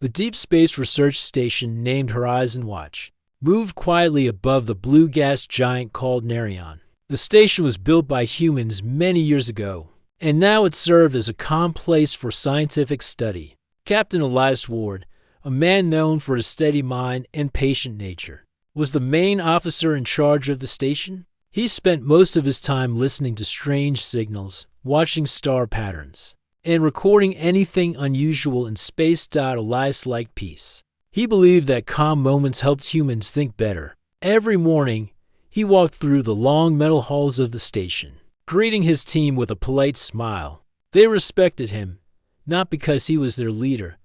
The Deep Space Research Station, named Horizon Watch, moved quietly above the blue gas giant called Nerion. The station was built by humans many years ago, and now it served as a calm place for scientific study. Captain Elias Ward, a man known for his steady mind and patient nature, was the main officer in charge of the station. He spent most of his time listening to strange signals, watching star patterns, and recording anything unusual in space. Elias liked peace. He believed that calm moments helped humans think better. Every morning, he walked through the long metal halls of the station, greeting his team with a polite smile. They respected him, not because he was their leader,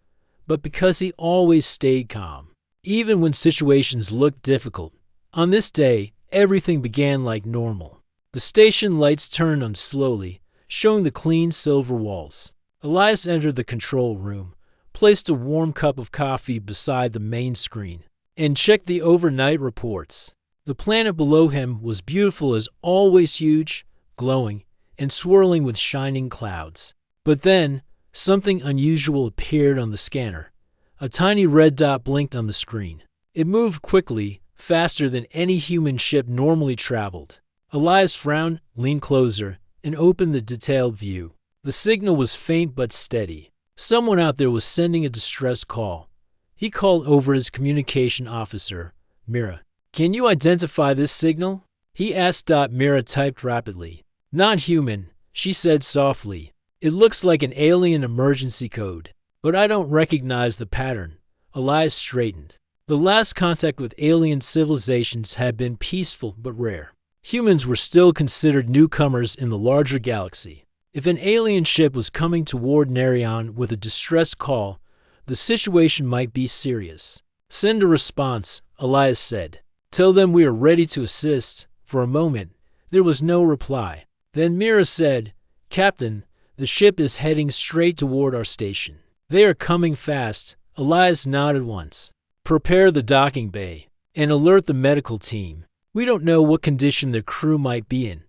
but because he always stayed calm, even when situations looked difficult. On this day, everything began like normal. The station lights turned on slowly, showing the clean silver walls. Elias entered the control room, placed a warm cup of coffee beside the main screen, and checked the overnight reports. The planet below him was beautiful as always, huge, glowing, and swirling with shining clouds. But then, something unusual appeared on the scanner. A tiny red dot blinked on the screen. It moved quickly, faster than any human ship normally traveled. Elias frowned, leaned closer, and opened the detailed view. The signal was faint but steady. Someone out there was sending a distress call. He called over his communication officer, Mira. "Can you identify this signal?" he asked. Mira typed rapidly. "Not human," she said softly. "It looks like an alien emergency code, but I don't recognize the pattern." Elias straightened. The last contact with alien civilizations had been peaceful but rare. Humans were still considered newcomers in the larger galaxy. If an alien ship was coming toward Nerion with a distress call, the situation might be serious. "Send a response," Elias said. "Tell them we are ready to assist." For a moment, there was no reply. Then Mira said, "Captain, the ship is heading straight toward our station." "They are coming fast." Elias nodded once. "Prepare the docking bay and alert the medical team. We don't know what condition their crew might be in."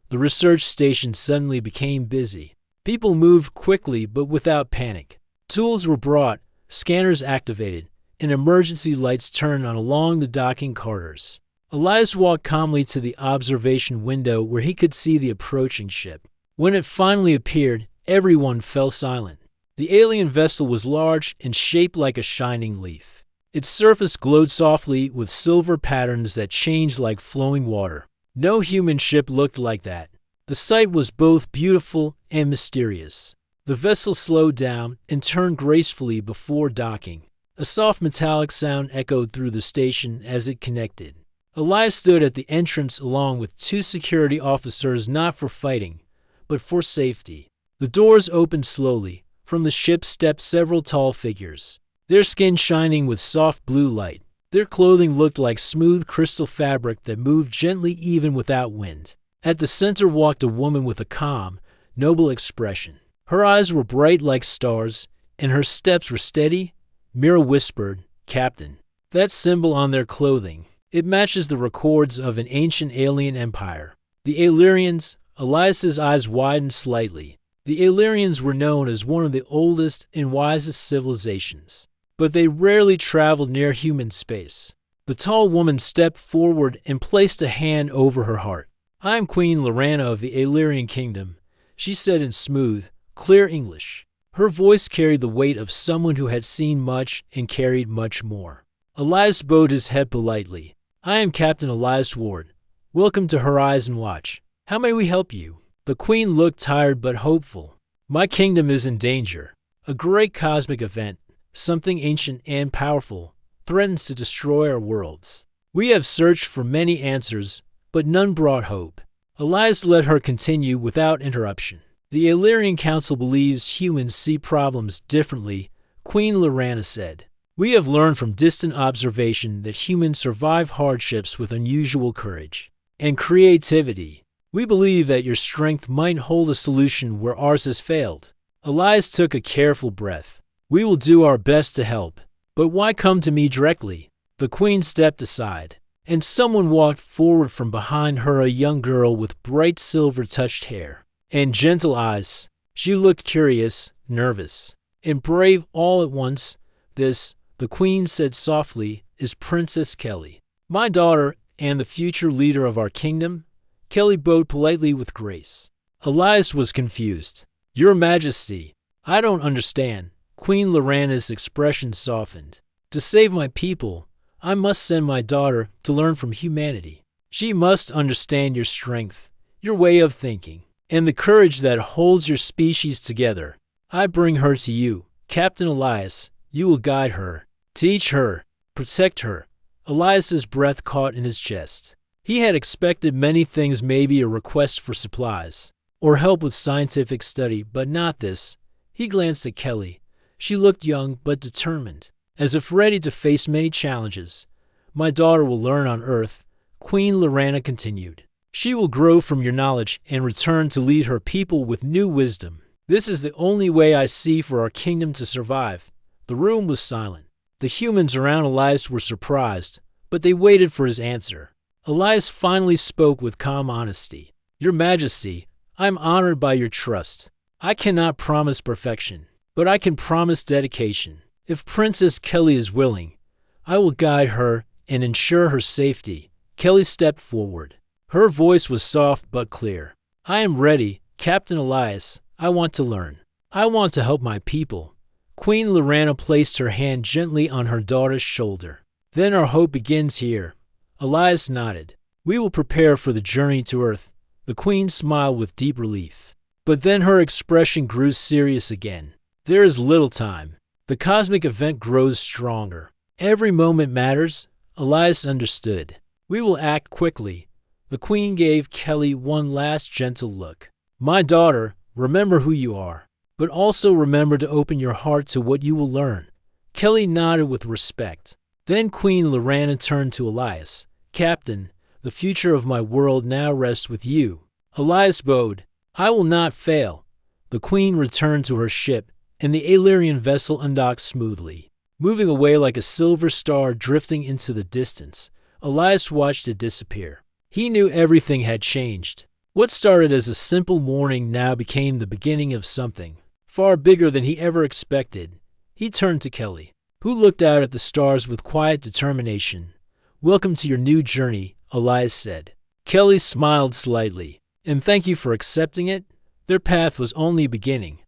The research station suddenly became busy. People moved quickly but without panic. Tools were brought, scanners activated, and emergency lights turned on along the docking corridors. Elias walked calmly to the observation window where he could see the approaching ship. When it finally appeared, everyone fell silent. The alien vessel was large and shaped like a shining leaf. Its surface glowed softly with silver patterns that changed like flowing water. No human ship looked like that. The sight was both beautiful and mysterious. The vessel slowed down and turned gracefully before docking. A soft metallic sound echoed through the station as it connected. Elias stood at the entrance along with two security officers, not for fighting, but for safety. The doors opened slowly. From the ship stepped several tall figures, their skin shining with soft blue light. Their clothing looked like smooth crystal fabric that moved gently even without wind. At the center walked a woman with a calm, noble expression. Her eyes were bright like stars, and her steps were steady. Mira whispered, "Captain." That symbol on their clothing. It matches the records of an ancient alien empire. The Illyrians. Elias's eyes widened slightly. The Illyrians were known as one of the oldest and wisest civilizations, but they rarely traveled near human space. The tall woman stepped forward and placed a hand over her heart. "I am Queen Lorana of the Illyrian Kingdom," she said in smooth, clear English. Her voice carried the weight of someone who had seen much and carried much more. Elias bowed his head politely. "I am Captain Elias Ward. Welcome to Horizon Watch. How may we help you?" The Queen looked tired but hopeful. "My kingdom is in danger. A great cosmic event, something ancient and powerful, threatens to destroy our worlds. We have searched for many answers, but none brought hope." Elias let her continue without interruption. "The Illyrian Council believes humans see problems differently," Queen Lorana said. "We have learned from distant observation that humans survive hardships with unusual courage and creativity. We believe that your strength might hold a solution where ours has failed." Elias took a careful breath. "We will do our best to help, but why come to me directly?" The Queen stepped aside, and someone walked forward from behind her, a young girl with bright silver-touched hair and gentle eyes. She looked curious, nervous, and brave all at once. This, the Queen said softly, is Princess Kelly, my daughter and the future leader of our kingdom. Kelly bowed politely with grace. Elias was confused. Your Majesty, I don't understand. Queen Lorana's expression softened. To save my people, I must send my daughter to learn from humanity. She must understand your strength, your way of thinking, and the courage that holds your species together. I bring her to you, Captain Elias. You will guide her, teach her, protect her. Elias's breath caught in his chest. He had expected many things, maybe a request for supplies, or help with scientific study, but not this. He glanced at Kelly. She looked young but determined, as if ready to face many challenges. My daughter will learn on Earth, Queen Lorana continued. She will grow from your knowledge and return to lead her people with new wisdom. This is the only way I see for our kingdom to survive. The room was silent. The humans around Elias were surprised, but they waited for his answer. Elias finally spoke with calm honesty. Your Majesty, I am honored by your trust. I cannot promise perfection, but I can promise dedication. If Princess Kelly is willing, I will guide her and ensure her safety. Kelly stepped forward. Her voice was soft but clear. I am ready, Captain Elias. I want to learn. I want to help my people. Queen Lorana placed her hand gently on her daughter's shoulder. Then our hope begins here. Elias nodded. We will prepare for the journey to Earth. The Queen smiled with deep relief. But then her expression grew serious again. There is little time. The cosmic event grows stronger. Every moment matters. Elias understood. We will act quickly. The Queen gave Kelly one last gentle look. My daughter, remember who you are, but also remember to open your heart to what you will learn. Kelly nodded with respect. Then Queen Lorana turned to Elias. Captain, the future of my world now rests with you. Elias bowed. I will not fail. The Queen returned to her ship, and the Alarian vessel undocked smoothly, moving away like a silver star drifting into the distance. Elias watched it disappear. He knew everything had changed. What started as a simple morning now became the beginning of something far bigger than he ever expected. He turned to Kelly, who looked out at the stars with quiet determination. Welcome to your new journey, Elias said. Kelly smiled slightly. And thank you for accepting it. Their path was only beginning.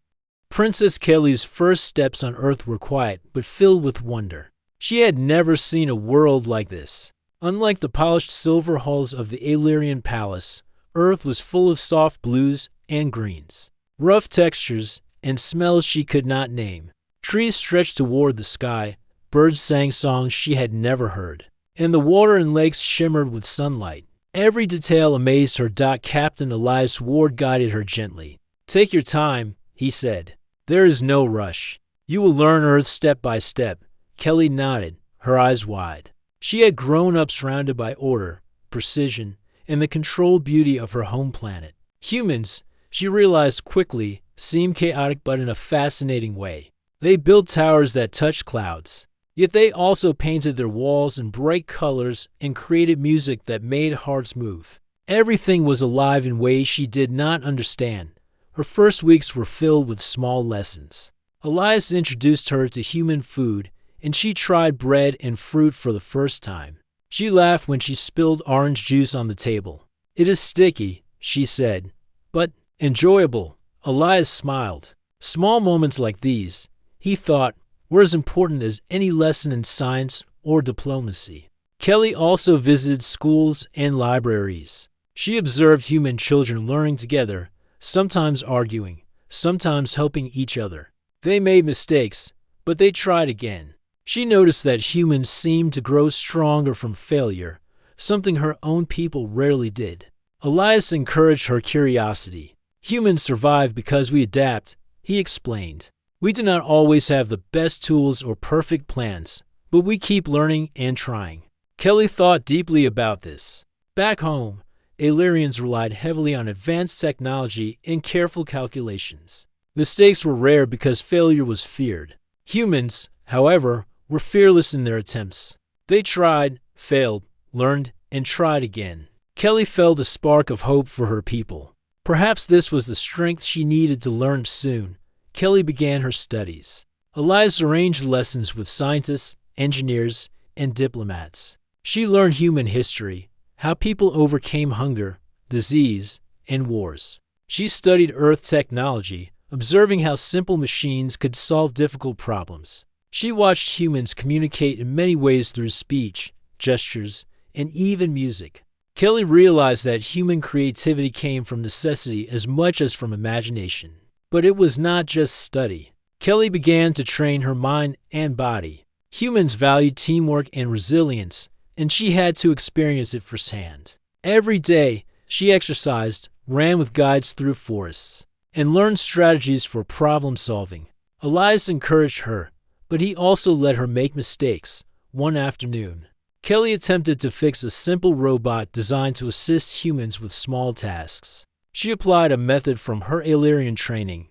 Princess Kelly's first steps on Earth were quiet but filled with wonder. She had never seen a world like this. Unlike the polished silver halls of the Alarian palace, Earth was full of soft blues and greens, rough textures, and smells she could not name. Trees stretched toward the sky, birds sang songs she had never heard, and the water and lakes shimmered with sunlight. Every detail amazed her. Captain Elias Ward guided her gently. Take your time, he said. There is no rush. You will learn Earth step by step. Kelly nodded, her eyes wide. She had grown up surrounded by order, precision, and the controlled beauty of her home planet. Humans, she realized quickly, seemed chaotic but in a fascinating way. They built towers that touched clouds. Yet they also painted their walls in bright colors and created music that made hearts move. Everything was alive in ways she did not understand. Her first weeks were filled with small lessons. Elias introduced her to human food, and she tried bread and fruit for the first time. She laughed when she spilled orange juice on the table. It is sticky, she said, but enjoyable. Elias smiled. Small moments like these, he thought, were as important as any lesson in science or diplomacy. Kelly also visited schools and libraries. She observed human children learning together, sometimes arguing, sometimes helping each other. They made mistakes, but they tried again. She noticed that humans seemed to grow stronger from failure, something her own people rarely did. Elias encouraged her curiosity. Humans survive because we adapt, he explained. We do not always have the best tools or perfect plans, but we keep learning and trying. Kelly thought deeply about this. Back home, Alarians relied heavily on advanced technology and careful calculations. Mistakes were rare because failure was feared. Humans, however, were fearless in their attempts. They tried, failed, learned, and tried again. Kelly felt a spark of hope for her people. Perhaps this was the strength she needed to learn soon. Kelly began her studies. Elias arranged lessons with scientists, engineers, and diplomats. She learned human history, how people overcame hunger, disease, and wars. She studied Earth technology, observing how simple machines could solve difficult problems. She watched humans communicate in many ways through speech, gestures, and even music. Kelly realized that human creativity came from necessity as much as from imagination. But it was not just study. Kelly began to train her mind and body. Humans valued teamwork and resilience, and she had to experience it firsthand. Every day, she exercised, ran with guides through forests, and learned strategies for problem solving. Elias encouraged her, but he also let her make mistakes. One afternoon, Kelly attempted to fix a simple robot designed to assist humans with small tasks. She applied a method from her Illyrian training,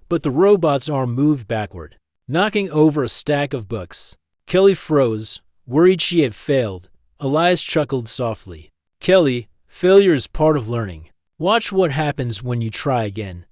but the robot's arm moved backward, knocking over a stack of books. Kelly froze, worried she had failed. Elias chuckled softly. "Kelly, failure is part of learning. Watch what happens when you try again."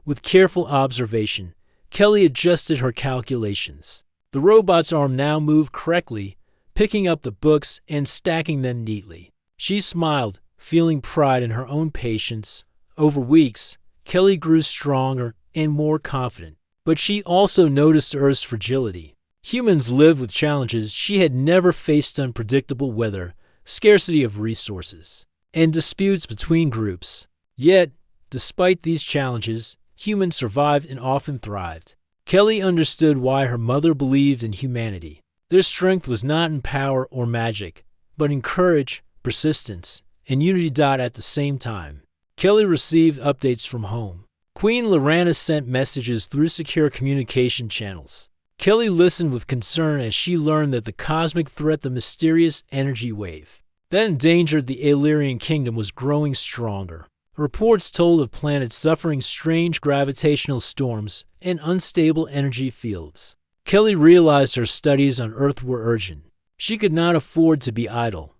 With careful observation, Kelly adjusted her calculations. The robot's arm now moved correctly, picking up the books and stacking them neatly. She smiled, feeling pride in her own patience. Over weeks, Kelly grew stronger and more confident. But she also noticed Earth's fragility. Humans lived with challenges she had never faced: unpredictable weather, scarcity of resources, and disputes between groups. Yet, despite these challenges, humans survived and often thrived. Kelly understood why her mother believed in humanity. Their strength was not in power or magic, but in courage, persistence, and unity. At the same time, Kelly received updates from home. Queen Lorana sent messages through secure communication channels. Kelly listened with concern as she learned that the cosmic threat, the mysterious energy wave that endangered the Illyrian kingdom, was growing stronger. Reports told of planets suffering strange gravitational storms and unstable energy fields. Kelly realized her studies on Earth were urgent. She could not afford to be idle.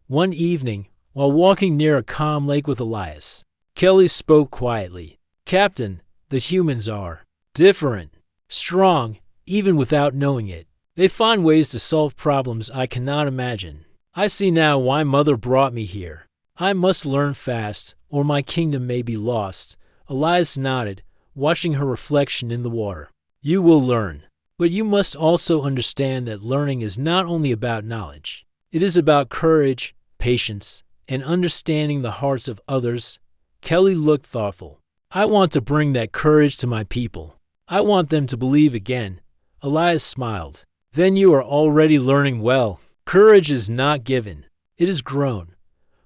One evening, while walking near a calm lake with Elias, Kelly spoke quietly. "Captain, the humans are different, strong, even without knowing it. They find ways to solve problems I cannot imagine. I see now why Mother brought me here. I must learn fast, or my kingdom may be lost." Elias nodded, watching her reflection in the water. "You will learn. But you must also understand that learning is not only about knowledge. It is about courage, patience, and understanding the hearts of others." Kelly looked thoughtful. "I want to bring that courage to my people. I want them to believe again." Elias smiled. "Then you are already learning well. Courage is not given. It is grown."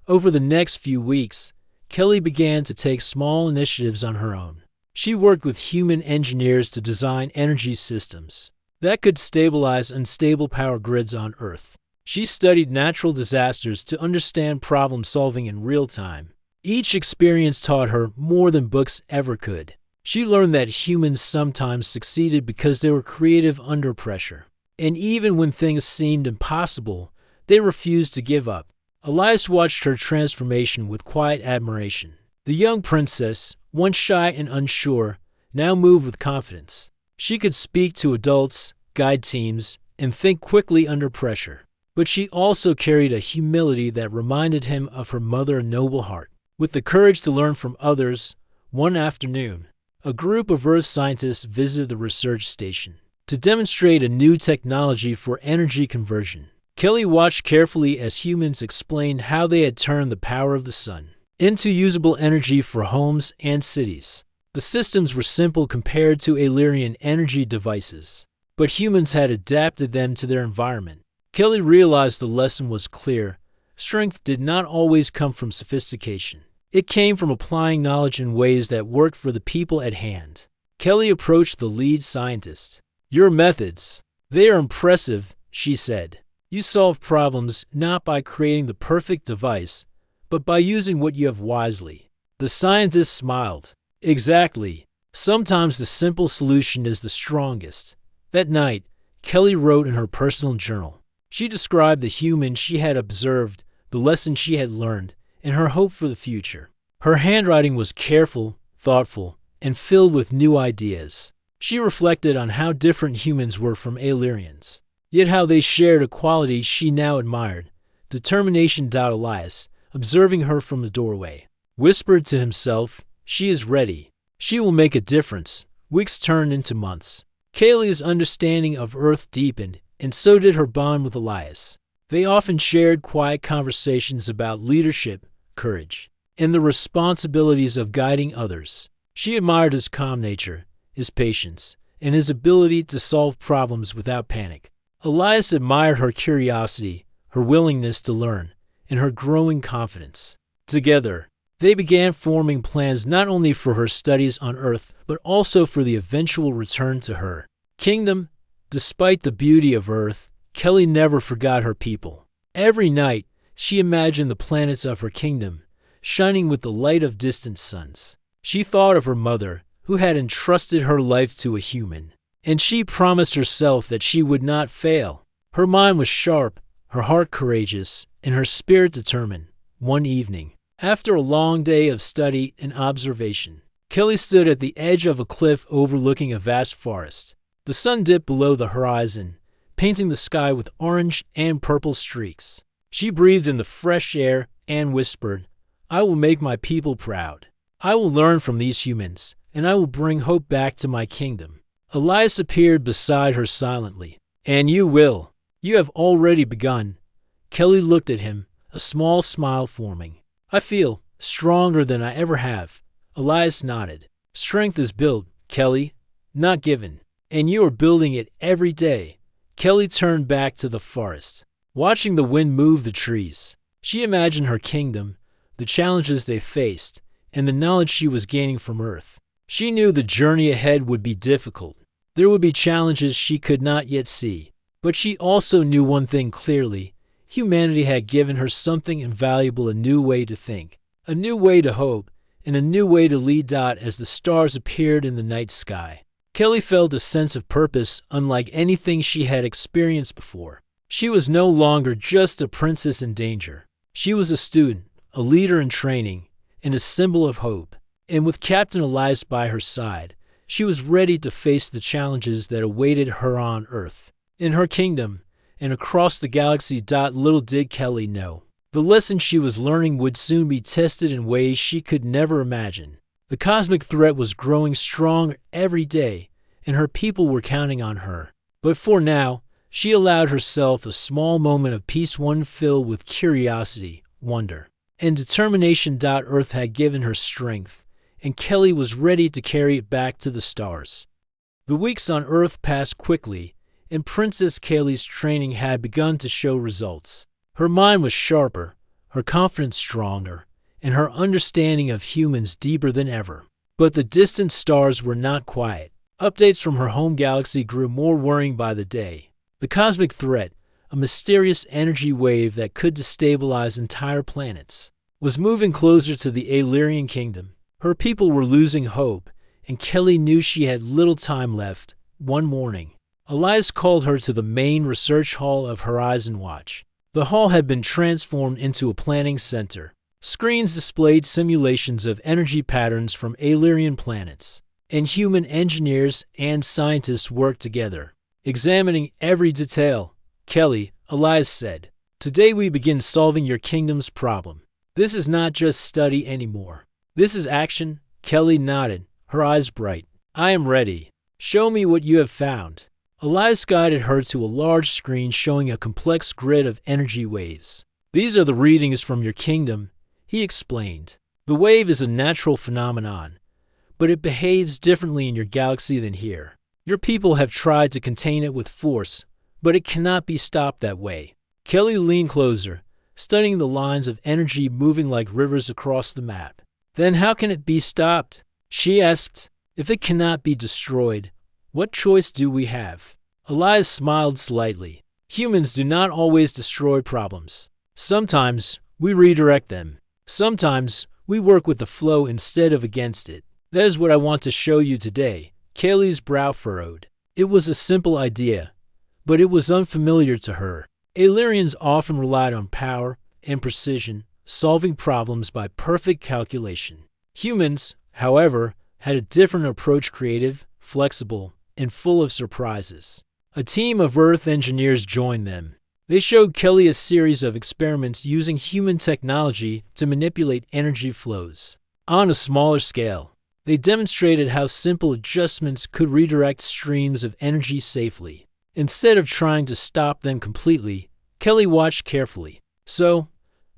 Over the next few weeks, Kelly began to take small initiatives on her own. She worked with human engineers to design energy systems that could stabilize unstable power grids on Earth. She studied natural disasters to understand problem solving in real time. Each experience taught her more than books ever could. She learned that humans sometimes succeeded because they were creative under pressure. And even when things seemed impossible, they refused to give up. Elias watched her transformation with quiet admiration. The young princess, once shy and unsure, now moved with confidence. She could speak to adults, guide teams, and think quickly under pressure. But she also carried a humility that reminded him of her mother's noble heart. With the courage to learn from others, one afternoon, a group of Earth scientists visited the research station to demonstrate a new technology for energy conversion. Kelly watched carefully as humans explained how they had turned the power of the sun into usable energy for homes and cities. The systems were simple compared to Illyrian energy devices, but humans had adapted them to their environment. Kelly realized the lesson was clear. Strength did not always come from sophistication. It came from applying knowledge in ways that worked for the people at hand. Kelly approached the lead scientist. "Your methods, they are impressive," she said. "You solve problems not by creating the perfect device, but by using what you have wisely." The scientist smiled. "Exactly. Sometimes the simple solution is the strongest." That night, Kelly wrote in her personal journal. She described the humans she had observed, the lessons she had learned, and her hope for the future. Her handwriting was careful, thoughtful, and filled with new ideas. She reflected on how different humans were from Illyrians, yet how they shared a quality she now admired, determination. Elias, observing her from the doorway, whispered to himself, "She is ready. She will make a difference." Weeks turned into months. Kaylee's understanding of Earth deepened, and so did her bond with Elias. They often shared quiet conversations about leadership, courage, and the responsibilities of guiding others. She admired his calm nature, his patience, and his ability to solve problems without panic. Elias admired her curiosity, her willingness to learn, and her growing confidence. Together, they began forming plans not only for her studies on Earth, but also for the eventual return to her kingdom. Despite the beauty of Earth, Kelly never forgot her people. Every night, she imagined the planets of her kingdom, shining with the light of distant suns. She thought of her mother, who had entrusted her life to a human, and she promised herself that she would not fail. Her mind was sharp, her heart courageous, and her spirit determined. One evening, after a long day of study and observation, Kelly stood at the edge of a cliff overlooking a vast forest. The sun dipped below the horizon, painting the sky with orange and purple streaks. She breathed in the fresh air and whispered, "I will make my people proud. I will learn from these humans, and I will bring hope back to my kingdom." Elias appeared beside her silently. "And you will. You have already begun." Kelly looked at him, a small smile forming. "I feel stronger than I ever have." Elias nodded. "Strength is built, Kelly, not given. And you are building it every day." Kelly turned back to the forest, watching the wind move the trees. She imagined her kingdom, the challenges they faced, and the knowledge she was gaining from Earth. She knew the journey ahead would be difficult. There would be challenges she could not yet see. But she also knew one thing clearly. Humanity had given her something invaluable: a new way to think, a new way to hope, and a new way to lead. As the stars appeared in the night sky, Kelly felt a sense of purpose unlike anything she had experienced before. She was no longer just a princess in danger. She was a student, a leader in training, and a symbol of hope. And with Captain Elias by her side, she was ready to face the challenges that awaited her on Earth, in her kingdom, and across the galaxy. Little did Kelly know, the lesson she was learning would soon be tested in ways she could never imagine. The cosmic threat was growing stronger every day, and her people were counting on her. But for now, she allowed herself a small moment of peace, one filled with curiosity, wonder, and determination. Earth had given her strength, and Kelly was ready to carry it back to the stars. The weeks on Earth passed quickly, and Princess Kaylee's training had begun to show results. Her mind was sharper, her confidence stronger, and her understanding of humans deeper than ever. But the distant stars were not quiet. Updates from her home galaxy grew more worrying by the day. The cosmic threat, a mysterious energy wave that could destabilize entire planets, was moving closer to the Illyrian kingdom. Her people were losing hope, and Kelly knew she had little time left. One morning, Elias called her to the main research hall of Horizon Watch. The hall had been transformed into a planning center. Screens displayed simulations of energy patterns from Illyrian planets, and human engineers and scientists worked together, examining every detail. "Kelly," Elias said, "today we begin solving your kingdom's problem. This is not just study anymore. This is action." Kelly nodded, her eyes bright. "I am ready. Show me what you have found." Elias guided her to a large screen showing a complex grid of energy waves. "These are the readings from your kingdom," he explained. "The wave is a natural phenomenon, but it behaves differently in your galaxy than here. Your people have tried to contain it with force, but it cannot be stopped that way." Kelly leaned closer, studying the lines of energy moving like rivers across the map. "Then how can it be stopped?" she asked. "If it cannot be destroyed, what choice do we have?" Elias smiled slightly. "Humans do not always destroy problems. Sometimes we redirect them. Sometimes we work with the flow instead of against it. That is what I want to show you today." Kaylee's brow furrowed. It was a simple idea, but it was unfamiliar to her. Illyrians often relied on power and precision, solving problems by perfect calculation. Humans, however, had a different approach: creative, flexible, and full of surprises. A team of Earth engineers joined them. They showed Kelly a series of experiments using human technology to manipulate energy flows. On a smaller scale, they demonstrated how simple adjustments could redirect streams of energy safely. Instead of trying to stop them completely, Kelly watched carefully. So,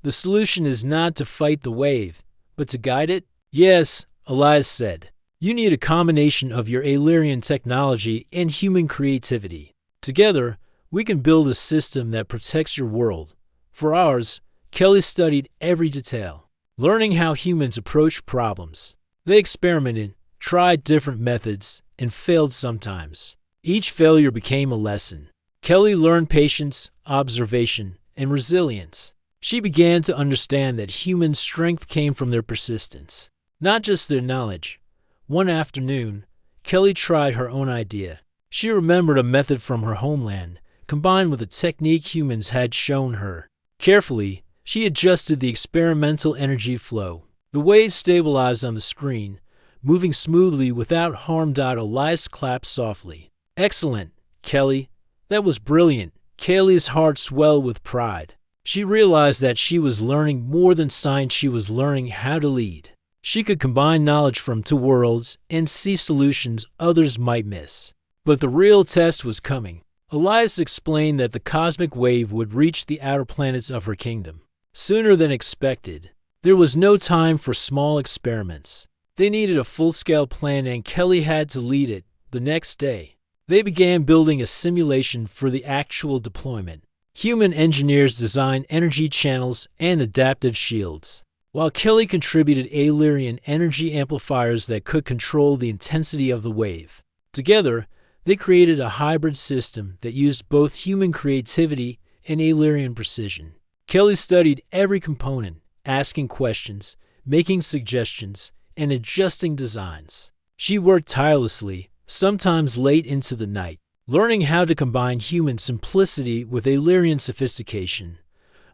the solution is not to fight the wave, but to guide it? Yes, Elias said. You need a combination of your Illyrian technology and human creativity. Together, we can build a system that protects your world. For ours, Kelly studied every detail, learning how humans approach problems. They experimented, tried different methods, and failed sometimes. Each failure became a lesson. Kelly learned patience, observation, and resilience. She began to understand that human strength came from their persistence, not just their knowledge. One afternoon, Kelly tried her own idea. She remembered a method from her homeland, combined with a technique humans had shown her. Carefully, she adjusted the experimental energy flow. The waves stabilized on the screen, moving smoothly without harm. Elias clapped softly. Excellent, Kelly. That was brilliant. Kelly's heart swelled with pride. She realized that she was learning more than science, she was learning how to lead. She could combine knowledge from two worlds and see solutions others might miss. But the real test was coming. Elias explained that the cosmic wave would reach the outer planets of her kingdom sooner than expected. There was no time for small experiments. They needed a full-scale plan, and Kelly had to lead it. The next day, they began building a simulation for the actual deployment. Human engineers designed energy channels and adaptive shields, while Kelly contributed Illyrian energy amplifiers that could control the intensity of the wave. Together, they created a hybrid system that used both human creativity and Illyrian precision. Kelly studied every component, asking questions, making suggestions, and adjusting designs. She worked tirelessly, sometimes late into the night, learning how to combine human simplicity with Illyrian sophistication.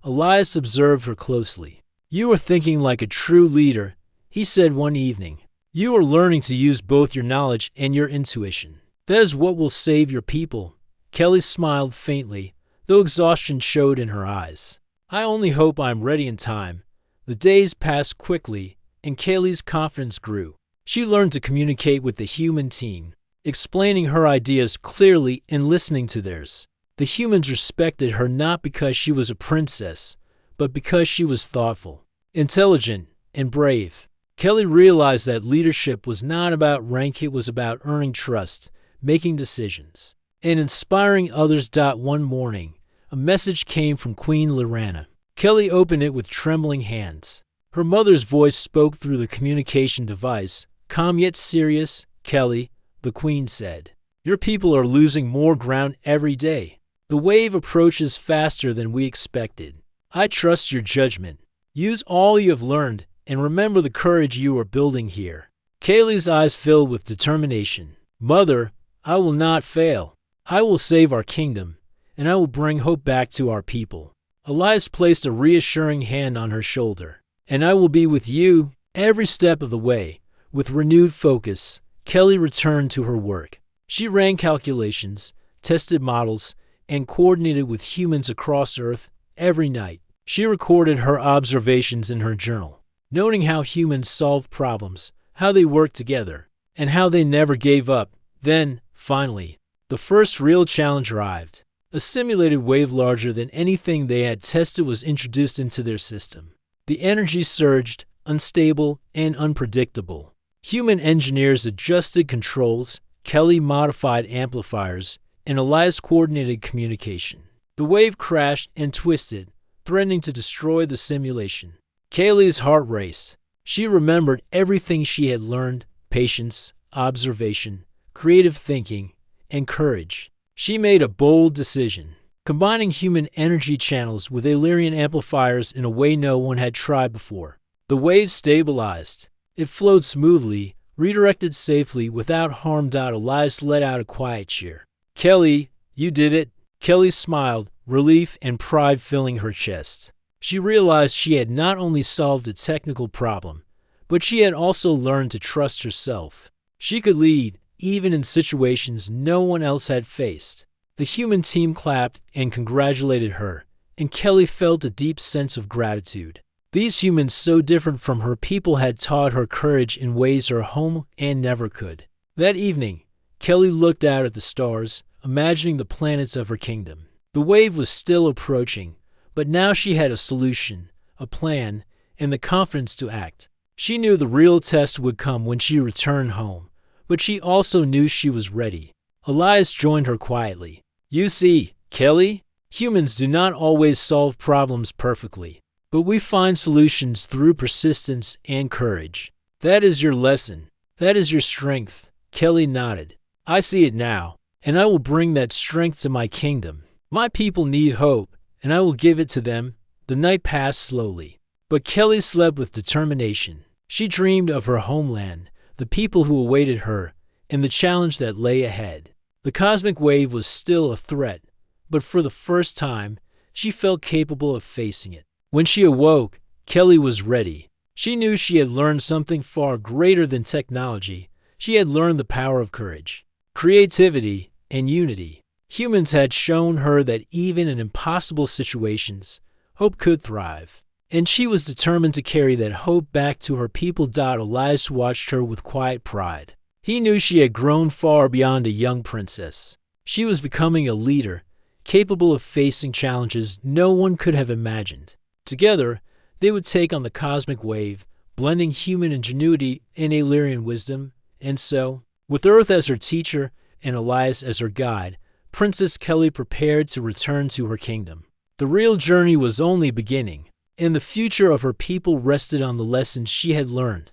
Elias observed her closely. You are thinking like a true leader, he said one evening. You are learning to use both your knowledge and your intuition. That is what will save your people. Kelly smiled faintly, though exhaustion showed in her eyes. I only hope I'm ready in time. The days passed quickly, and Kelly's confidence grew. She learned to communicate with the human team, explaining her ideas clearly and listening to theirs. The humans respected her not because she was a princess, but because she was thoughtful, intelligent, and brave. Kelly realized that leadership was not about rank, it was about earning trust, making decisions, and inspiring others. One morning, a message came from Queen Lorana. Kelly opened it with trembling hands. Her mother's voice spoke through the communication device. Calm yet serious, Kelly, the Queen said. Your people are losing more ground every day. The wave approaches faster than we expected. I trust your judgment. Use all you have learned, and remember the courage you are building here. Kelly's eyes filled with determination. Mother, I will not fail. I will save our kingdom, and I will bring hope back to our people. Elias placed a reassuring hand on her shoulder. And I will be with you every step of the way. With renewed focus, Kelly returned to her work. She ran calculations, tested models, and coordinated with humans across Earth every night. She recorded her observations in her journal, noting how humans solved problems, how they worked together, and how they never gave up. Then, finally, the first real challenge arrived. A simulated wave larger than anything they had tested was introduced into their system. The energy surged, unstable and unpredictable. Human engineers adjusted controls, Kelly modified amplifiers, and Elias coordinated communication. The wave crashed and twisted, threatening to destroy the simulation. Kelly's heart raced. She remembered everything she had learned: patience, observation, creative thinking, and courage. She made a bold decision, combining human energy channels with Illyrian amplifiers in a way no one had tried before. The wave stabilized. It flowed smoothly, redirected safely without harm. Elias let out a quiet cheer. Kelly, you did it. Kelly smiled, relief and pride filling her chest. She realized she had not only solved a technical problem, but she had also learned to trust herself. She could lead, even in situations no one else had faced. The human team clapped and congratulated her, and Kelly felt a deep sense of gratitude. These humans so different from her people had taught her courage in ways her home and never could. That evening, Kelly looked out at the stars, imagining the planets of her kingdom. The wave was still approaching, but now she had a solution, a plan, and the confidence to act. She knew the real test would come when she returned home, but she also knew she was ready. Elias joined her quietly. You see, Kelly, humans do not always solve problems perfectly, but we find solutions through persistence and courage. That is your lesson. That is your strength. Kelly nodded. I see it now, and I will bring that strength to my kingdom. My people need hope, and I will give it to them. The night passed slowly, but Kelly slept with determination. She dreamed of her homeland, the people who awaited her, and the challenge that lay ahead. The cosmic wave was still a threat, but for the first time, she felt capable of facing it. When she awoke, Kelly was ready. She knew she had learned something far greater than technology. She had learned the power of courage, creativity, and unity. Humans had shown her that even in impossible situations, hope could thrive. And she was determined to carry that hope back to her people. Elias watched her with quiet pride. He knew she had grown far beyond a young princess. She was becoming a leader, capable of facing challenges no one could have imagined. Together, they would take on the cosmic wave, blending human ingenuity and Illyrian wisdom. And so, with Earth as her teacher and Elias as her guide, Princess Kelly prepared to return to her kingdom. The real journey was only beginning, and the future of her people rested on the lessons she had learned.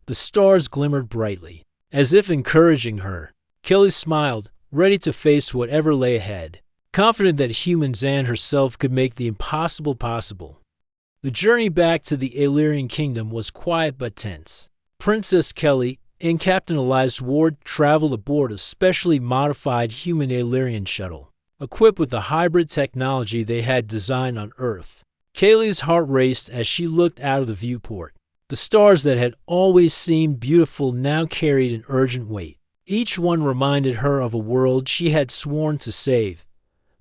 The stars glimmered brightly, as if encouraging her. Kelly smiled, ready to face whatever lay ahead, confident that humans and herself could make the impossible possible. The journey back to the Illyrian kingdom was quiet but tense. Princess Kelly and Captain Elias Ward traveled aboard a specially modified human Illyrian shuttle, equipped with the hybrid technology they had designed on Earth. Kelly's heart raced as she looked out of the viewport. The stars that had always seemed beautiful now carried an urgent weight. Each one reminded her of a world she had sworn to save.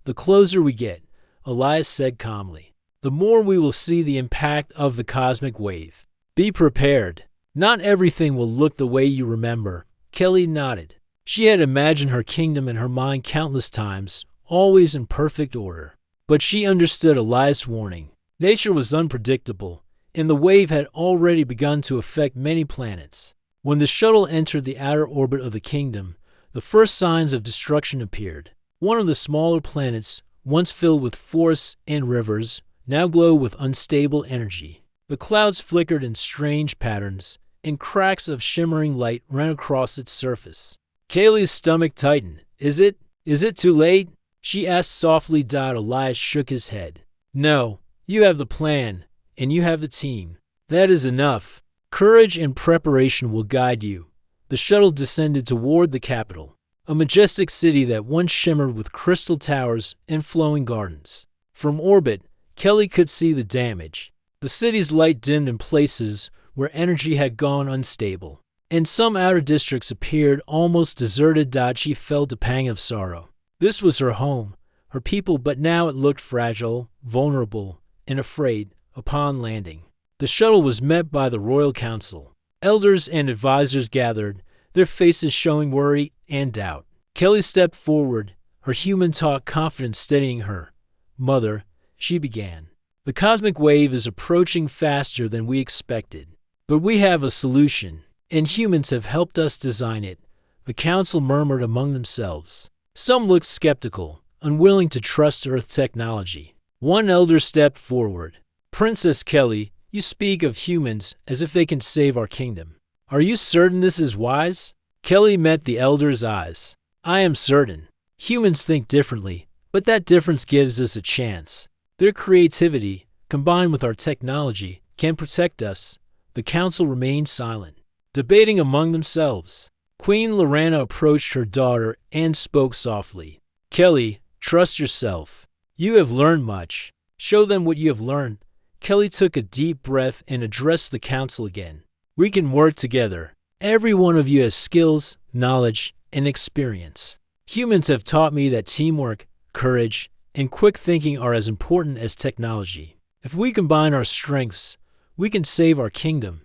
The closer we get, Elias said calmly, the more we will see the impact of the cosmic wave. Be prepared. Not everything will look the way you remember. Kelly nodded. She had imagined her kingdom in her mind countless times, always in perfect order. But she understood Elias' warning. Nature was unpredictable, and the wave had already begun to affect many planets. When the shuttle entered the outer orbit of the kingdom, the first signs of destruction appeared. One of the smaller planets, once filled with forests and rivers, now glowed with unstable energy. The clouds flickered in strange patterns, and cracks of shimmering light ran across its surface. Kaylee's stomach tightened. Is it too late? She asked softly. Elias shook his head. No, you have the plan, and you have the team. That is enough. Courage and preparation will guide you. The shuttle descended toward the capital, a majestic city that once shimmered with crystal towers and flowing gardens. From orbit, Kelly could see the damage. The city's light dimmed in places where energy had gone unstable, and some outer districts appeared almost deserted. She felt a pang of sorrow. This was her home, her people, but now it looked fragile, vulnerable, and afraid. Upon landing, the shuttle was met by the Royal Council. Elders and advisors gathered, their faces showing worry and doubt. Kelly stepped forward, her human talk confidence steadying her. Mother, she began. The cosmic wave is approaching faster than we expected. But we have a solution, and humans have helped us design it. The council murmured among themselves. Some looked skeptical, unwilling to trust Earth technology. One elder stepped forward. Princess Kelly, you speak of humans as if they can save our kingdom. Are you certain this is wise? Kelly met the elder's eyes. I am certain. Humans think differently, but that difference gives us a chance. Their creativity, combined with our technology, can protect us. The council remained silent, debating among themselves. Queen Lorana approached her daughter and spoke softly. Kelly, trust yourself. You have learned much. Show them what you have learned. Kelly took a deep breath and addressed the council again. We can work together. Every one of you has skills, knowledge, and experience. Humans have taught me that teamwork, courage, and quick thinking are as important as technology. If we combine our strengths, we can save our kingdom."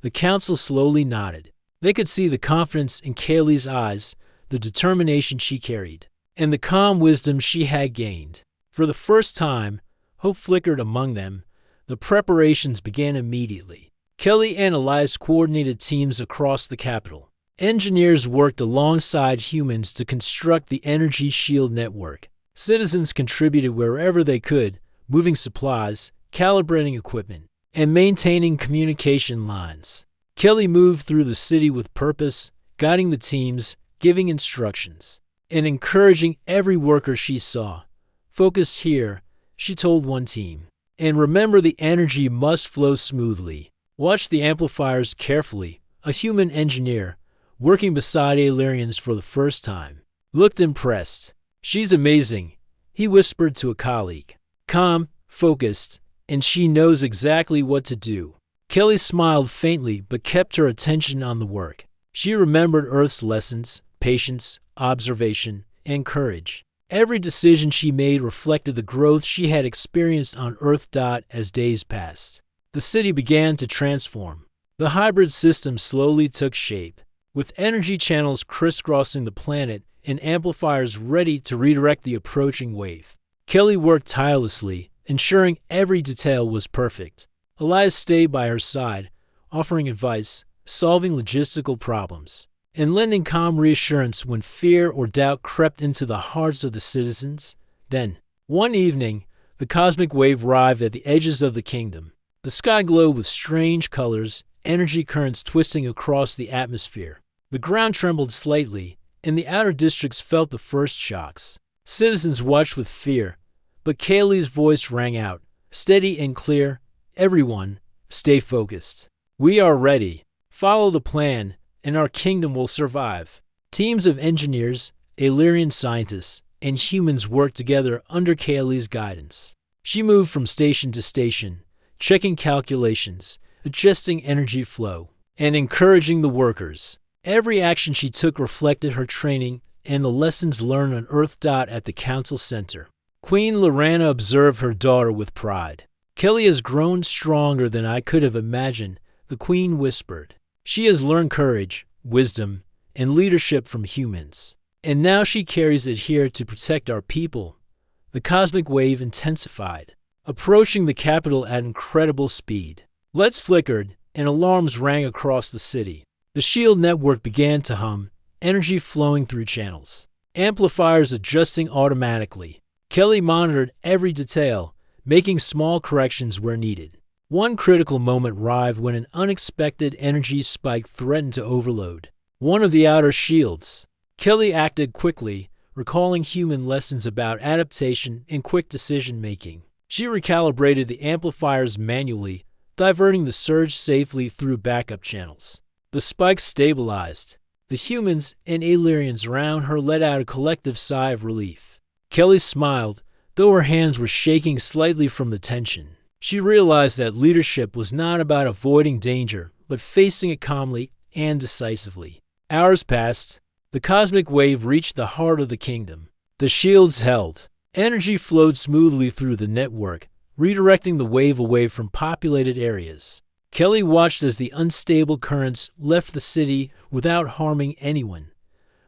The council slowly nodded. They could see the confidence in Kaylee's eyes, the determination she carried, and the calm wisdom she had gained. For the first time, hope flickered among them. The preparations began immediately. Kelly and Elias coordinated teams across the capital. Engineers worked alongside humans to construct the energy shield network. Citizens contributed wherever they could, moving supplies, calibrating equipment, and maintaining communication lines. Kelly moved through the city with purpose, guiding the teams, giving instructions, and encouraging every worker she saw. "Focus here," she told one team. "And remember, the energy must flow smoothly. Watch the amplifiers carefully." A human engineer, working beside Illyrians for the first time, looked impressed. "She's amazing," he whispered to a colleague. "Calm, focused, and she knows exactly what to do." Kelly smiled faintly but kept her attention on the work. She remembered Earth's lessons: patience, observation, and courage. Every decision she made reflected the growth she had experienced on Earth. As days passed, the city began to transform. The hybrid system slowly took shape, with energy channels crisscrossing the planet and amplifiers ready to redirect the approaching wave. Kelly worked tirelessly, ensuring every detail was perfect. Elias stayed by her side, offering advice, solving logistical problems, and lending calm reassurance when fear or doubt crept into the hearts of the citizens. Then, one evening, the cosmic wave arrived at the edges of the kingdom. The sky glowed with strange colors, energy currents twisting across the atmosphere. The ground trembled slightly, and the outer districts felt the first shocks. Citizens watched with fear, but Kaylee's voice rang out, steady and clear. "Everyone, stay focused. We are ready. Follow the plan, and our kingdom will survive." Teams of engineers, Illyrian scientists, and humans worked together under Kaylee's guidance. She moved from station to station, checking calculations, adjusting energy flow, and encouraging the workers. Every action she took reflected her training and the lessons learned on Earth. At the council center, Queen Lorana observed her daughter with pride. "Kelly has grown stronger than I could have imagined," the queen whispered. "She has learned courage, wisdom, and leadership from humans. And now she carries it here to protect our people." The cosmic wave intensified, approaching the capital at incredible speed. Lights flickered, and alarms rang across the city. The shield network began to hum, energy flowing through channels, amplifiers adjusting automatically. Kelly monitored every detail, making small corrections where needed. One critical moment arrived when an unexpected energy spike threatened to overload one of the outer shields. Kelly acted quickly, recalling human lessons about adaptation and quick decision-making. She recalibrated the amplifiers manually, diverting the surge safely through backup channels. The spike stabilized. The humans and Illyrians around her let out a collective sigh of relief. Kelly smiled, though her hands were shaking slightly from the tension. She realized that leadership was not about avoiding danger, but facing it calmly and decisively. Hours passed. The cosmic wave reached the heart of the kingdom. The shields held. Energy flowed smoothly through the network, redirecting the wave away from populated areas. Kelly watched as the unstable currents left the city without harming anyone.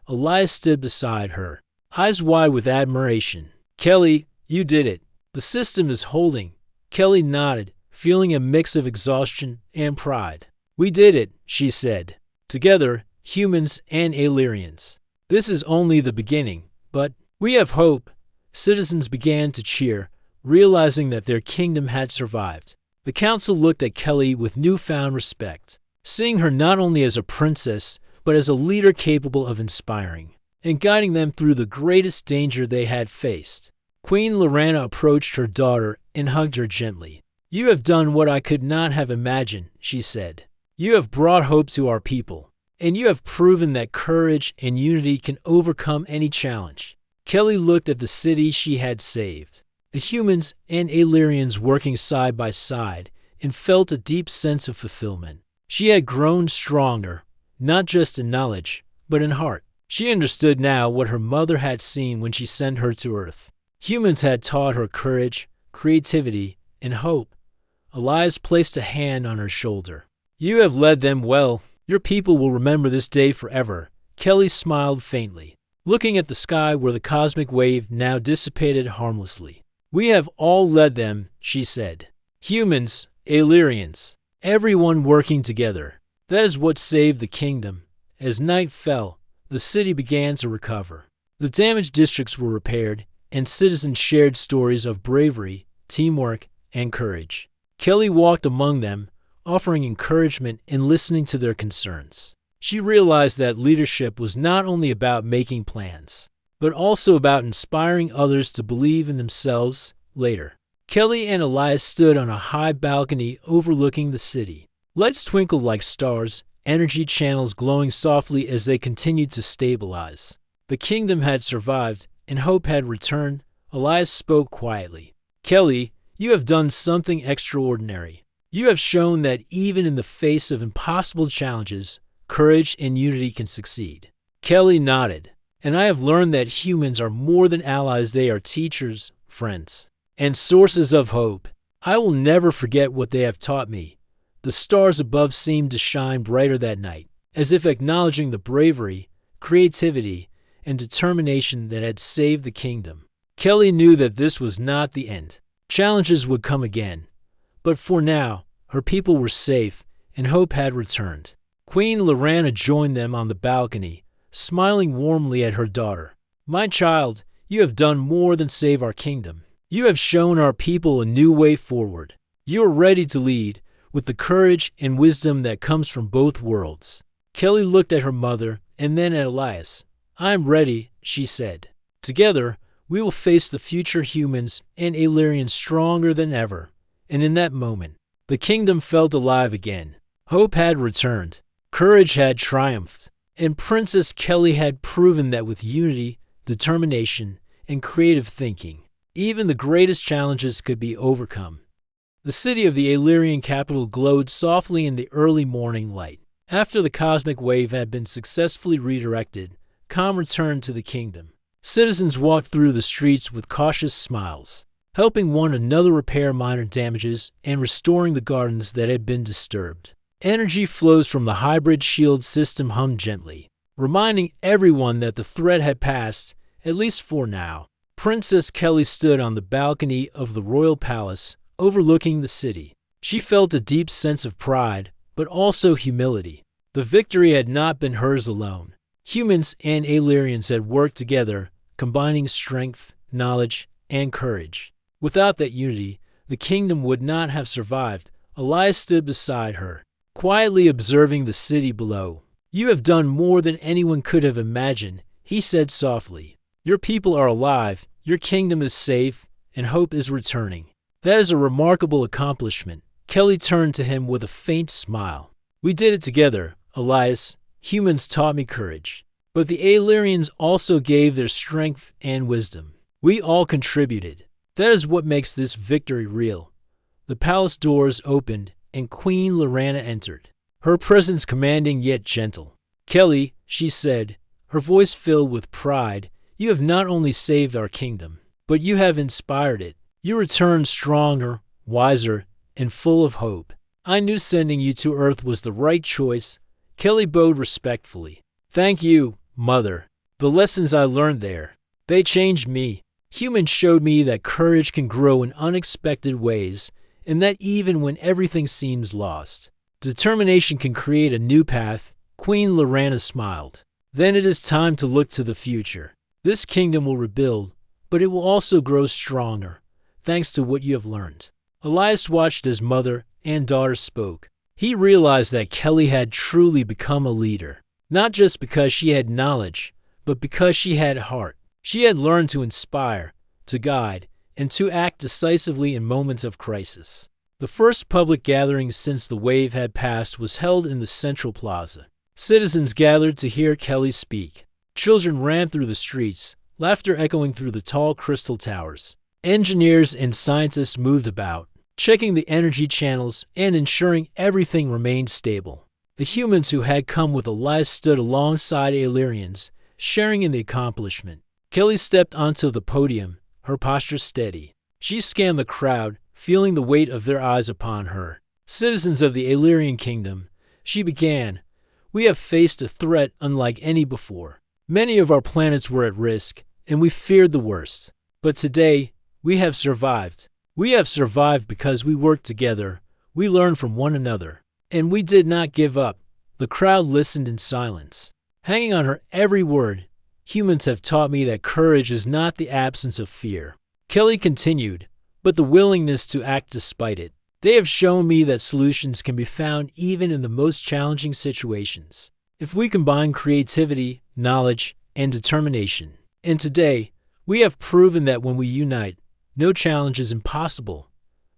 Elias stood beside her, eyes wide with admiration. "Kelly, you did it. The system is holding." Kelly nodded, feeling a mix of exhaustion and pride. "We did it," she said. "Together, humans and Illyrians. This is only the beginning, but we have hope." Citizens began to cheer, realizing that their kingdom had survived. The council looked at Kelly with newfound respect, seeing her not only as a princess, but as a leader capable of inspiring and guiding them through the greatest danger they had faced. Queen Lorana approached her daughter and hugged her gently. "You have done what I could not have imagined," she said. "You have brought hope to our people, and you have proven that courage and unity can overcome any challenge." Kelly looked at the city she had saved, the humans and Illyrians working side by side, and felt a deep sense of fulfillment. She had grown stronger, not just in knowledge, but in heart. She understood now what her mother had seen when she sent her to Earth. Humans had taught her courage, creativity, and hope. Elias placed a hand on her shoulder. "You have led them well. Your people will remember this day forever." Kelly smiled faintly, looking at the sky where the cosmic wave now dissipated harmlessly. "We have all led them," she said. "Humans, Illyrians, everyone working together. That is what saved the kingdom." As night fell, the city began to recover. The damaged districts were repaired, and citizens shared stories of bravery, teamwork, and courage. Kelly walked among them, offering encouragement and listening to their concerns. She realized that leadership was not only about making plans, but also about inspiring others to believe in themselves later. Kelly and Elias stood on a high balcony overlooking the city. Lights twinkled like stars, energy channels glowing softly as they continued to stabilize. The kingdom had survived, and hope had returned. Elias spoke quietly. "Kelly, you have done something extraordinary. You have shown that even in the face of impossible challenges, courage and unity can succeed." Kelly nodded. "And I have learned that humans are more than allies. They are teachers, friends, and sources of hope. I will never forget what they have taught me." The stars above seemed to shine brighter that night, as if acknowledging the bravery, creativity, and determination that had saved the kingdom. Kelly knew that this was not the end. Challenges would come again, but for now, her people were safe and hope had returned. Queen Lorana joined them on the balcony, smiling warmly at her daughter. "My child, you have done more than save our kingdom. You have shown our people a new way forward. You are ready to lead, with the courage and wisdom that comes from both worlds." Kelly looked at her mother and then at Elias. "I am ready," she said. "Together, we will face the future humans and Illyrians stronger than ever." And in that moment, the kingdom felt alive again. Hope had returned. Courage had triumphed. And Princess Kelly had proven that with unity, determination, and creative thinking, even the greatest challenges could be overcome. The city of the Illyrian capital glowed softly in the early morning light. After the cosmic wave had been successfully redirected, calm returned to the kingdom. Citizens walked through the streets with cautious smiles, helping one another repair minor damages and restoring the gardens that had been disturbed. Energy flows from the hybrid shield system hummed gently, reminding everyone that the threat had passed, at least for now. Princess Kelly stood on the balcony of the royal palace, overlooking the city. She felt a deep sense of pride, but also humility. The victory had not been hers alone. Humans and Illyrians had worked together, combining strength, knowledge, and courage. Without that unity, the kingdom would not have survived. Elias stood beside her, quietly observing the city below. "You have done more than anyone could have imagined," he said softly. "Your people are alive, your kingdom is safe, and hope is returning. That is a remarkable accomplishment." Kelly turned to him with a faint smile. "We did it together, Elias. Humans taught me courage, but the Illyrians also gave their strength and wisdom. We all contributed. That is what makes this victory real." The palace doors opened, and Queen Lorana entered, her presence commanding yet gentle. "Kelly," she said, her voice filled with pride, "you have not only saved our kingdom, but you have inspired it. You returned stronger, wiser, and full of hope. I knew sending you to Earth was the right choice." Kelly bowed respectfully. "Thank you, Mother. The lessons I learned there, they changed me. Humans showed me that courage can grow in unexpected ways, and that even when everything seems lost, determination can create a new path." Queen Lorana smiled. "Then it is time to look to the future. This kingdom will rebuild, but it will also grow stronger, thanks to what you have learned." Elias watched as mother and daughter spoke. He realized that Kelly had truly become a leader, not just because she had knowledge, but because she had heart. She had learned to inspire, to guide, and to act decisively in moments of crisis. The first public gathering since the wave had passed was held in the central plaza. Citizens gathered to hear Kelly speak. Children ran through the streets, laughter echoing through the tall crystal towers. Engineers and scientists moved about, checking the energy channels and ensuring everything remained stable. The humans who had come with Elias stood alongside Illyrians, sharing in the accomplishment. Kelly stepped onto the podium, her posture steady. She scanned the crowd, feeling the weight of their eyes upon her. Citizens of the Illyrian kingdom, she began, we have faced a threat unlike any before. Many of our planets were at risk, and we feared the worst. But today, we have survived. We have survived because we worked together, we learned from one another, and we did not give up. The crowd listened in silence, hanging on her every word. Humans have taught me that courage is not the absence of fear. Kelly continued, but the willingness to act despite it. They have shown me that solutions can be found even in the most challenging situations, if we combine creativity, knowledge, and determination. And today, we have proven that when we unite, no challenge is impossible.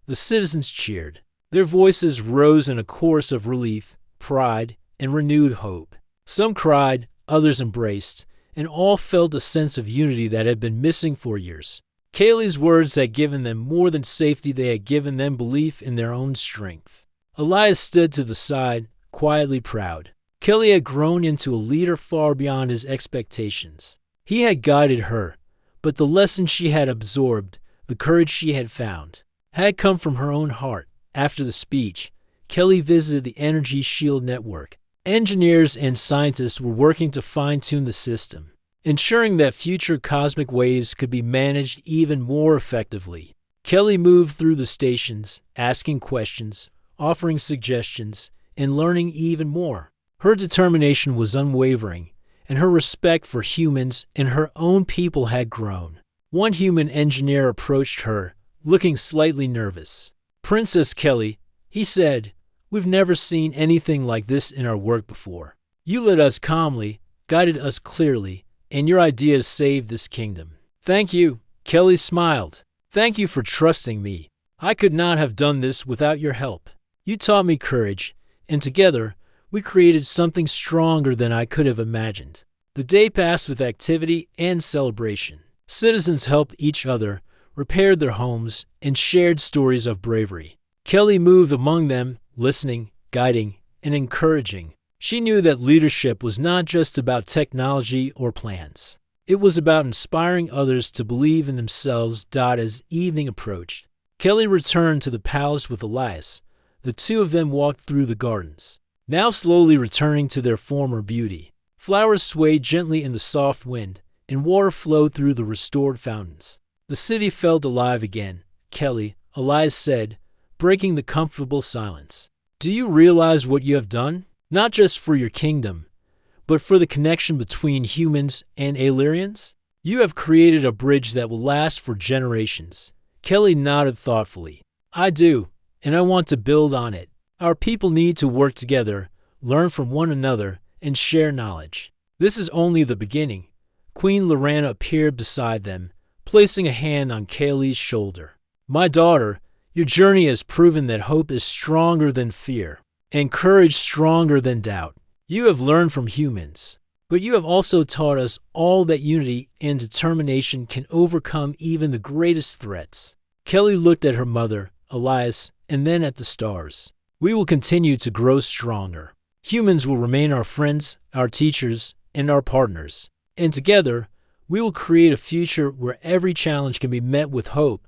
The citizens cheered. Their voices rose in a chorus of relief, pride, and renewed hope. Some cried, others embraced, and all felt a sense of unity that had been missing for years. Kaylee's words had given them more than safety, they had given them belief in their own strength. Elias stood to the side, quietly proud. Kelly had grown into a leader far beyond his expectations. He had guided her, but the lessons she had absorbed, the courage she had found, had come from her own heart. After the speech, Kelly visited the Energy Shield Network. Engineers and scientists were working to fine-tune the system, ensuring that future cosmic waves could be managed even more effectively. Kelly moved through the stations, asking questions, offering suggestions, and learning even more. Her determination was unwavering, and her respect for humans and her own people had grown. One human engineer approached her, looking slightly nervous. "Princess Kelly," he said, "we've never seen anything like this in our work before. You led us calmly, guided us clearly, and your ideas saved this kingdom." "Thank you," Kelly smiled. "Thank you for trusting me. I could not have done this without your help. You taught me courage, and together, we created something stronger than I could have imagined." The day passed with activity and celebration. Citizens helped each other, repaired their homes, and shared stories of bravery. Kelly moved among them, listening, guiding, and encouraging. She knew that leadership was not just about technology or plans. It was about inspiring others to believe in themselves. As evening approached, Kelly returned to the palace with Elias. The two of them walked through the gardens, now slowly returning to their former beauty. Flowers swayed gently in the soft wind, and water flowed through the restored fountains. The city felt alive again. "Kelly," Elias said, breaking the comfortable silence, "do you realize what you have done? Not just for your kingdom, but for the connection between humans and Illyrians? You have created a bridge that will last for generations." Kelly nodded thoughtfully. "I do, and I want to build on it. Our people need to work together, learn from one another, and share knowledge." This is only the beginning. Queen Lorana appeared beside them, placing a hand on Kaylee's shoulder. "My daughter, your journey has proven that hope is stronger than fear, and courage stronger than doubt. You have learned from humans, but you have also taught us all that unity and determination can overcome even the greatest threats." Kelly looked at her mother, Elias, and then at the stars. "We will continue to grow stronger. Humans will remain our friends, our teachers, and our partners. And together, we will create a future where every challenge can be met with hope."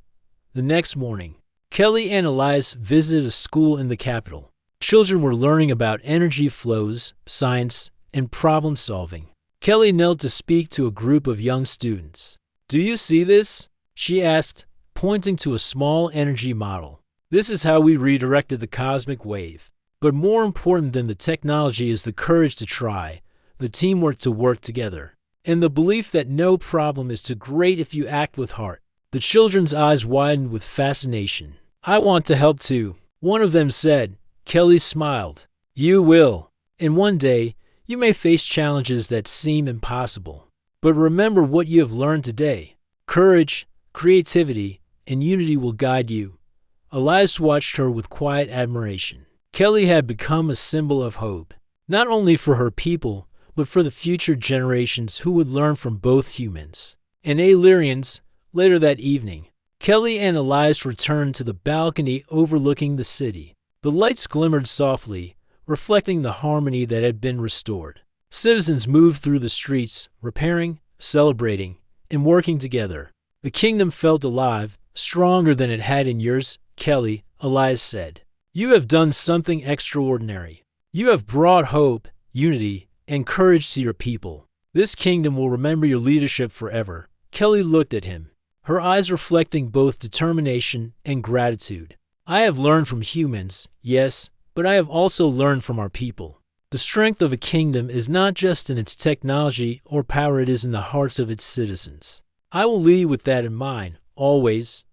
The next morning, Kelly and Elias visited a school in the capital. Children were learning about energy flows, science, and problem solving. Kelly knelt to speak to a group of young students. "Do you see this?" she asked, pointing to a small energy model. "This is how we redirected the cosmic wave. But more important than the technology is the courage to try, the teamwork to work together, and the belief that no problem is too great if you act with heart." The children's eyes widened with fascination. "I want to help too," one of them said. Kelly smiled. "You will. And one day, you may face challenges that seem impossible. But remember what you have learned today. Courage, creativity, and unity will guide you." Elias watched her with quiet admiration. Kelly had become a symbol of hope, not only for her people, but for the future generations who would learn from both humans and Illyrians. Later that evening, Kelly and Elias returned to the balcony overlooking the city. The lights glimmered softly, reflecting the harmony that had been restored. Citizens moved through the streets, repairing, celebrating, and working together. The kingdom felt alive, stronger than it had in years. Kelly, Elias said, "You have done something extraordinary. You have brought hope, unity, and courage to your people. This kingdom will remember your leadership forever." Kelly looked at him, her eyes reflecting both determination and gratitude. "I have learned from humans, yes, but I have also learned from our people. The strength of a kingdom is not just in its technology or power, it is in the hearts of its citizens. I will lead with that in mind, always."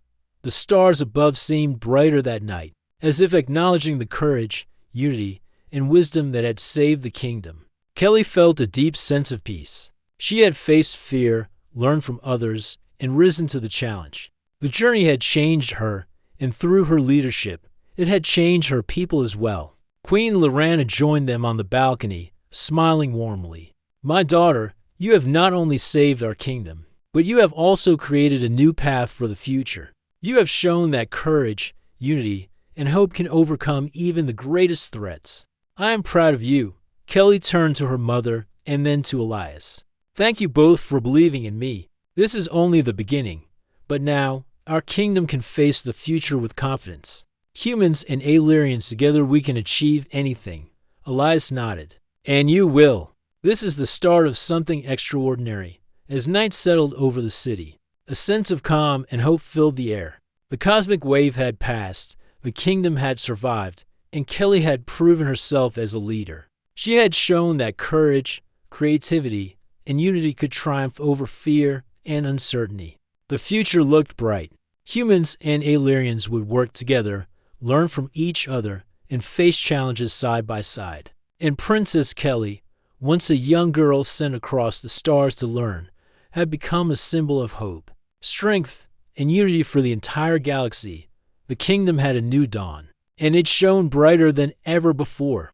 The stars above seemed brighter that night, as if acknowledging the courage, unity, and wisdom that had saved the kingdom. Kelly felt a deep sense of peace. She had faced fear, learned from others, and risen to the challenge. The journey had changed her, and through her leadership, it had changed her people as well. Queen Lorana joined them on the balcony, smiling warmly. "My daughter, you have not only saved our kingdom, but you have also created a new path for the future. You have shown that courage, unity, and hope can overcome even the greatest threats. I am proud of you." Kelly turned to her mother and then to Elias. "Thank you both for believing in me. This is only the beginning, but now our kingdom can face the future with confidence. Humans and Alarians together, we can achieve anything." Elias nodded. "And you will. This is the start of something extraordinary." As night settled over the city, a sense of calm and hope filled the air. The cosmic wave had passed, the kingdom had survived, and Kelly had proven herself as a leader. She had shown that courage, creativity, and unity could triumph over fear and uncertainty. The future looked bright. Humans and Alarians would work together, learn from each other, and face challenges side by side. And Princess Kelly, once a young girl sent across the stars to learn, had become a symbol of hope, strength, and unity for the entire galaxy. The kingdom had a new dawn, and it shone brighter than ever before.